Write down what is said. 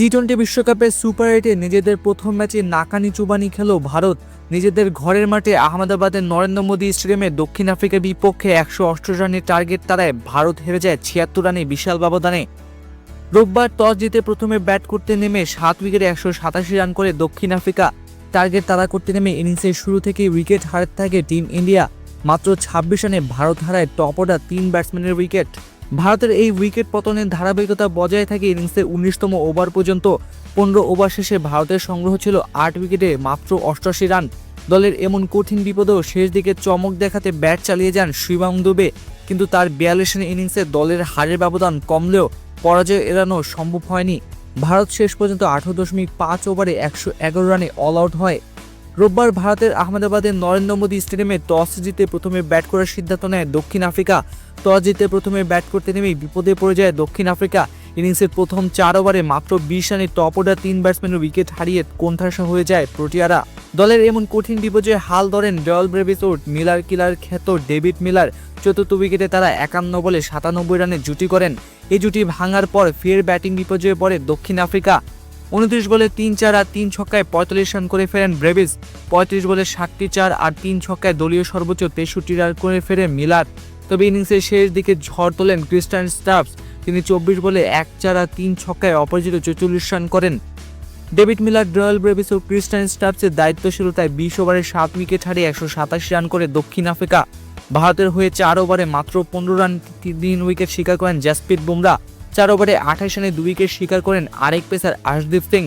টি-20 বিশ্বকাপের সুপার 8-এ নিজেদের প্রথম ম্যাচে নাকানি চুবানি খেল ভারত। নিজেদের ঘরের মাঠে আহমেদাবাদের নরেন্দ্র মোদী স্টেডিয়ামে দক্ষিণ আফ্রিকার বিপক্ষে 108 রানের টার্গেট তাড়ায় ভারত হেরে যায় 76 রানে বিশাল ব্যবধানে। রোববার টস জিতে প্রথমে ব্যাট করতে নেমে 7 উইকেটে 187 রান করে দক্ষিণ আফ্রিকা। টার্গেট তাড়া করতে নেমে ইনিংসের শুরু থেকেই উইকেট হারাতে থাকে টিম ইন্ডিয়া। মাত্র 26 রানে ভারত হারায় টপ অর্ডার 3 ব্যাটসম্যানের উইকেট। ভারতের এই উইকেট পতনের ধারাবাহিকতা বজায় থাকে ইনিংসের 19তম ওভার পর্যন্ত। 15 ওভার শেষে ভারতের সংগ্রহ ছিল 8 উইকেটে মাত্র 88 রান। দলের এমন কঠিন বিপদেও শেষ দিকে চমক দেখাতে ব্যাট চালিয়ে যান শিবম দুবে, কিন্তু তার 42 রানের ইনিংসে দলের হারের ব্যবধান কমলেও পরাজয় এড়ানো সম্ভব হয়নি। ভারত শেষ পর্যন্ত 18.5 ওভারে 111 রানে অল আউট হয়। রোববার ভারতের আহমেদাবাদের নরেন্দ্র মোদী স্টেডিয়ামে টস জিতে প্রথমে ব্যাট করার সিদ্ধান্ত নেয় দক্ষিণ আফ্রিকা। টস জিতে প্রথমে ব্যাট করতে নেমেই বিপদে পড়ে যায় দক্ষিণ আফ্রিকা। ইনিংসের প্রথম 4 ওভারে মাত্র 20 রানে টপ অর্ডার 3 ব্যাটসম্যানের উইকেট হারিয়ে কোণঠাসা হয়ে যায় প্রোটিয়ারা। দলের এমন কঠিন বিপর্যয়ে হাল ধরেন ডয়েল ব্রেভিস-ওড মিলার কিলার খ্যাত ডেভিড মিলার। চতুর্থ উইকেটে তারা 51 বলে 97 রানের জুটি করেন। এই জুটি ভাঙার পর ফের ব্যাটিং বিপর্যয়ে পড়ে দক্ষিণ আফ্রিকা। 29 বলে 3-4 আর 3 ছক্কায় 45 রান করে ফেরেন ব্রেভিস। 35 বলে 60 4 আর 3 ছক্কায় দলীয় সর্বোচ্চ 63 রান করে ফেরেন মিলার। তবে ইনিংসের শেষ দিকে ঝড় তোলেন ক্রিস্টান স্টাবস। তিনি 24 বলে 1-4 আর 3 ছক্কায় অপরাজিত 44 রান করেন। ডেভিড মিলার, ডয়েল ব্রেভিস ও ক্রিস্টান স্টাবসের দায়িত্বশীলতায় 20 ওভারে 7 উইকেট হারিয়ে 187 রান করে দক্ষিণ আফ্রিকা। ভারতের হয়ে 4 ওভারে মাত্র 15 রান 3 উইকেট শিকার করেন জাসপ্রীত বুমরা। 4 ওভারে 28 রানে 2 উইকেট শিকার করেন আরেক পেসার আর্শদীপ সিং।